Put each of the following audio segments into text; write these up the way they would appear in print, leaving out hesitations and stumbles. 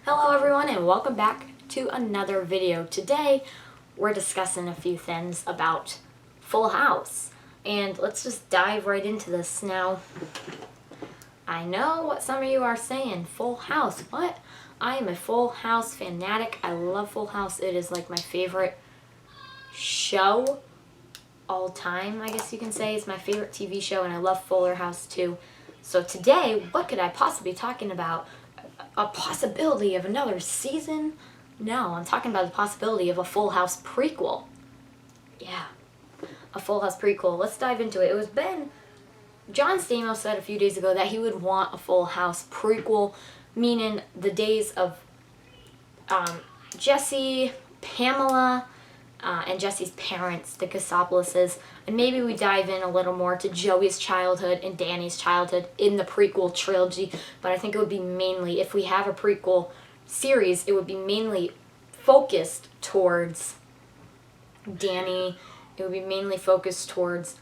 Hello everyone and welcome back to another video. Today we're discussing a few things about Full House, and let's just dive right into this. Now, I know what some of you are saying, Full House, what? I am a Full House fanatic. I love Full House. It is like my favorite show all time, I guess you can say. It's my favorite TV show, and I love Fuller House too. So today, what could I possibly be talking about? A possibility of another season? No, I'm talking about the possibility of a Full House prequel. Yeah, a Full House prequel. Let's dive into it. John Stamos said a few days ago that he would want a Full House prequel, meaning the days of Jesse, Pamela, and Jesse's parents, the Cassopolises, and maybe we dive in a little more to Joey's childhood and Danny's childhood in the prequel trilogy. But I think it would be mainly, if we have a prequel series, it would be mainly focused towards Danny. It would be mainly focused towards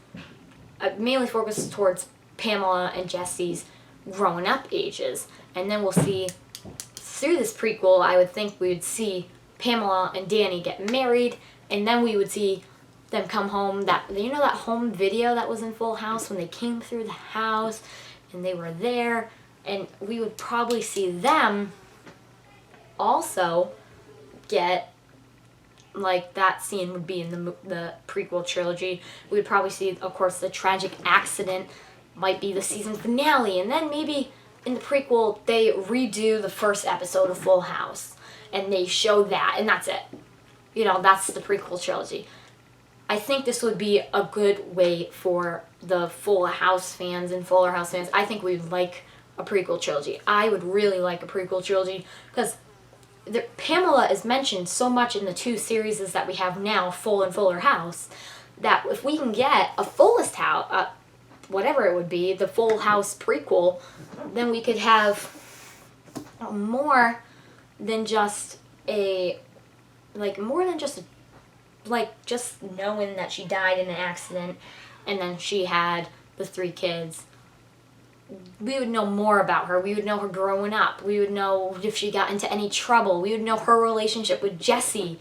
Pamela and Jesse's grown up ages. And then we'll see through this prequel, I would think we would see Pamela and Danny get married, and then we would see them come home. That home video that was in Full House when they came through the house and they were there, and we would probably see them also get, like, that scene would be in the prequel trilogy. We would probably see, of course, the tragic accident might be the season finale, and then maybe in the prequel they redo the first episode of Full House and they show that, and that's it. That's the prequel trilogy. I think this would be a good way for the Full House fans and Fuller House fans. I think we'd like a prequel trilogy. I would really like a prequel trilogy because Pamela is mentioned so much in the two series that we have now, Full and Fuller House, that if we can get a Fullest House, whatever it would be, the Full House prequel, then we could have more than just just knowing that she died in an accident and then she had the 3 kids. We would know more about her. We would know her growing up. We would know if she got into any trouble. We would know her relationship with Jesse.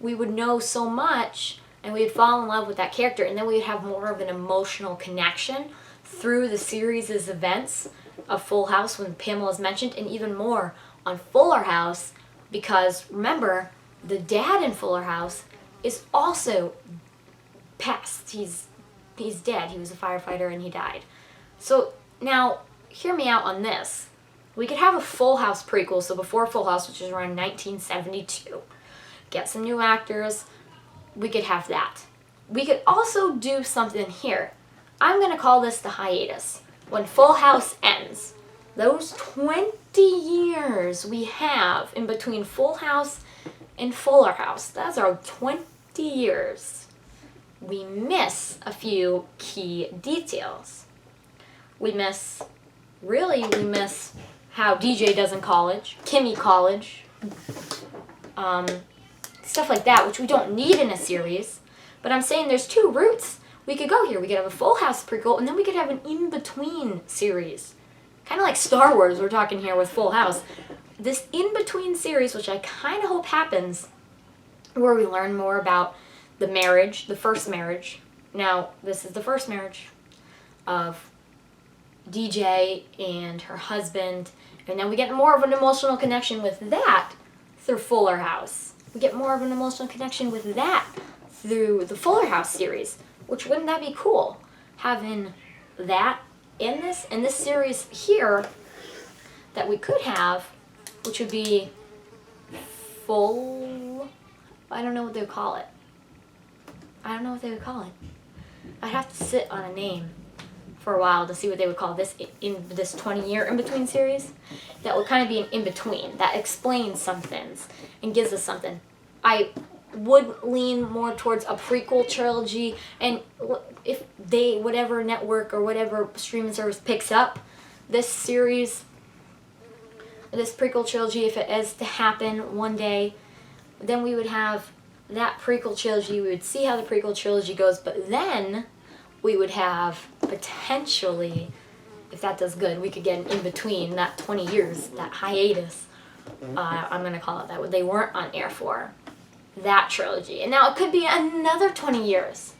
We would know so much, and we would fall in love with that character, and then we would have more of an emotional connection through the series' events of Full House when Pamela's mentioned, and even more on Fuller House, because remember, the dad in Fuller House is also passed. He's dead. He was a firefighter and he died. So now, hear me out on this. We could have a Full House prequel, so before Full House, which is around 1972. Get some new actors. We could have that. We could also do something here. I'm going to call this the hiatus. When Full House ends, those 20 years we have in between Full House and Fuller House, that's our 20 years. We miss a few key details. We miss how DJ does in college, Kimmy college, stuff like that, which we don't need in a series. But I'm saying there's 2 routes we could go here. We could have a Full House prequel, and then we could have an in-between series. Kind of like Star Wars we're talking here with Full House. This in-between series, which I kind of hope happens, where we learn more about the marriage, the first marriage. Now, this is the first marriage of DJ and her husband, and then we get more of an emotional connection with that through Fuller House. We get more of an emotional connection with that through the Fuller House series, which wouldn't that be cool? Having that in this series here that we could have, which would be I don't know what they would call it. I'd have to sit on a name for a while to see what they would call this in this 20-year in-between series. That would kind of be an in-between that explains some things and gives us something. I would lean more towards a prequel trilogy, and if whatever network or whatever streaming service picks up this series, this prequel trilogy, if it is to happen one day, then we would have that prequel trilogy. We would see how the prequel trilogy goes, but then we would have potentially, if that does good, we could get an in-between, that 20 years, that hiatus, I'm going to call it that, they weren't on air for. That trilogy. And now it could be another 20 years.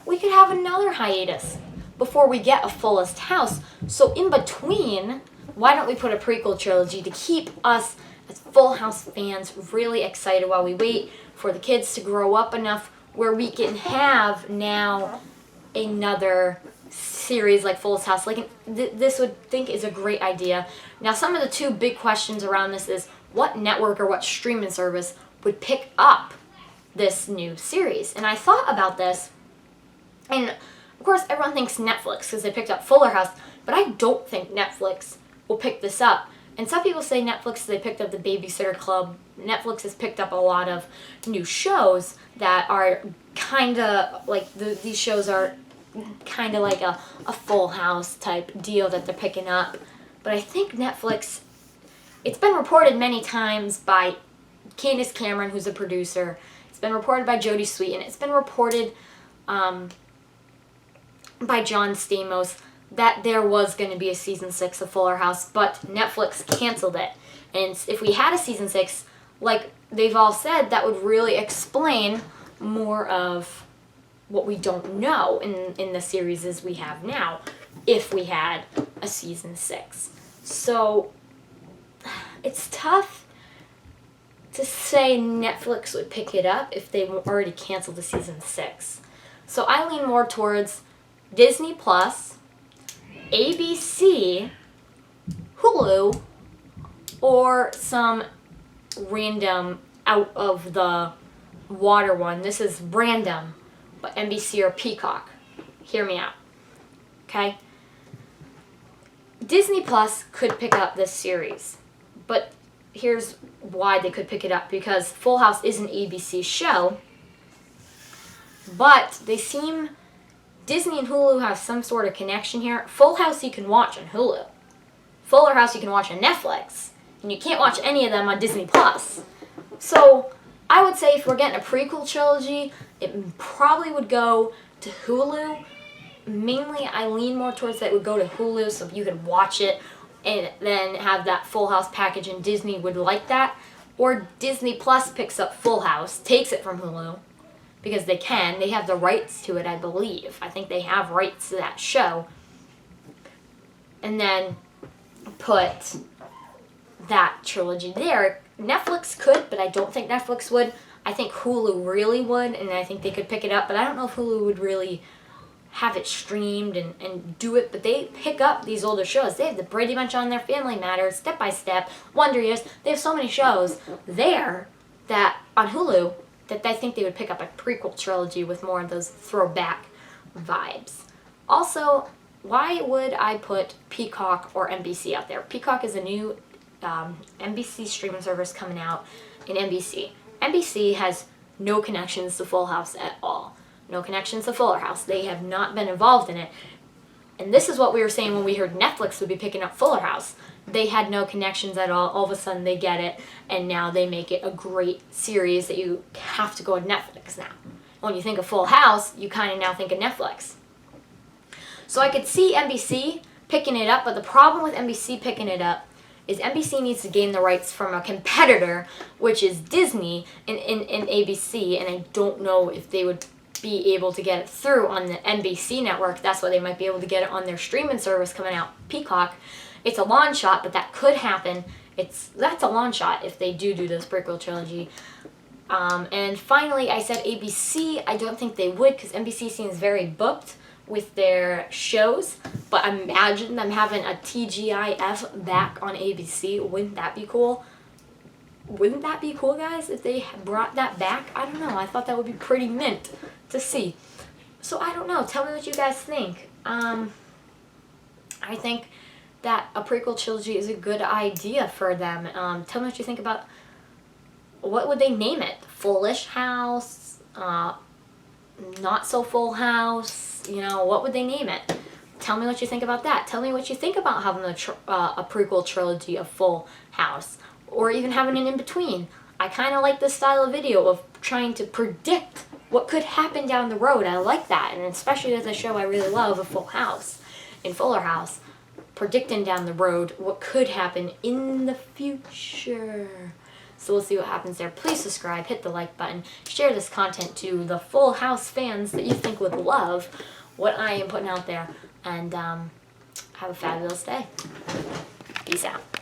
We could have another hiatus before we get a Fullest House. So in between, why don't we put a prequel trilogy to keep us as Full House fans really excited while we wait for the kids to grow up enough where we can have now another series like Fullest House. Like this would think is a great idea. Now some of the two big questions around this is what network or what streaming service would pick up this new series. And I thought about this, and of course everyone thinks Netflix because they picked up Fuller House, but I don't think Netflix will pick this up. And some people say Netflix, they picked up the Babysitter Club. Netflix has picked up a lot of new shows that are kind of like, these shows are kind of like a Full House type deal that they're picking up. But I think Netflix, it's been reported many times by Candace Cameron, who's a producer. It's been reported by Jodie Sweetin. It's been reported by John Stamos that there was going to be a season 6 of Fuller House, but Netflix canceled it. And if we had a season 6, like they've all said, that would really explain more of what we don't know in the series as we have now, if we had a season 6. So it's tough to say Netflix would pick it up if they already canceled the season 6. So I lean more towards Disney Plus, ABC, Hulu, or some random out of the water one. This is random, but NBC or Peacock. Hear me out. Okay? Disney Plus could pick up this series, but here's why they could pick it up. Because Full House is an ABC show, but they seem... Disney and Hulu have some sort of connection here. Full House you can watch on Hulu. Fuller House you can watch on Netflix. And you can't watch any of them on Disney Plus. So I would say if we're getting a prequel trilogy, it probably would go to Hulu. Mainly I lean more towards that it would go to Hulu so you could watch it and then have that Full House package, and Disney would like that. Or Disney Plus picks up Full House, takes it from Hulu. Because they can. They have the rights to it, I believe. I think they have rights to that show. And then put that trilogy there. Netflix could, but I don't think Netflix would. I think Hulu really would, and I think they could pick it up. But I don't know if Hulu would really have it streamed and do it. But they pick up these older shows. They have the Brady Bunch on there, Family Matters, Step by Step, Wonder Years. They have so many shows there that on Hulu that I think they would pick up a prequel trilogy with more of those throwback vibes. Also, why would I put Peacock or NBC out there? Peacock is a new NBC streaming service coming out in NBC. NBC has no connections to Full House at all. No connections to Fuller House. They have not been involved in it. And this is what we were saying when we heard Netflix would be picking up Fuller House. They had no connections at all. All of a sudden they get it, and now they make it a great series that you have to go to Netflix now. When you think of Full House, you kind of now think of Netflix. So I could see NBC picking it up, but the problem with NBC picking it up is NBC needs to gain the rights from a competitor, which is Disney and ABC, and I don't know if they would be able to get it through on the NBC network. That's why they might be able to get it on their streaming service coming out, Peacock. It's a long shot, but that could happen. That's a long shot if they do this prequel trilogy. And finally, I said ABC. I don't think they would because NBC seems very booked with their shows. But imagine them having a TGIF back on ABC. Wouldn't that be cool? Wouldn't that be cool, guys, if they brought that back? I don't know. I thought that would be pretty mint to see. So I don't know. Tell me what you guys think. I think that a prequel trilogy is a good idea for them. Tell me what you think about, what would they name it? Fullish House? Not So Full House? You know, what would they name it? Tell me what you think about that. Tell me what you think about having a prequel trilogy of Full House. Or even having an in-between. I kind of like this style of video of trying to predict what could happen down the road. I like that. And especially as a show I really love, a Full House and Fuller House. predicting down the road what could happen in the future. So we'll see what happens there. Please subscribe, hit the like button, share this content to the Full House fans that you think would love what I am putting out there, and have a fabulous day. Peace out.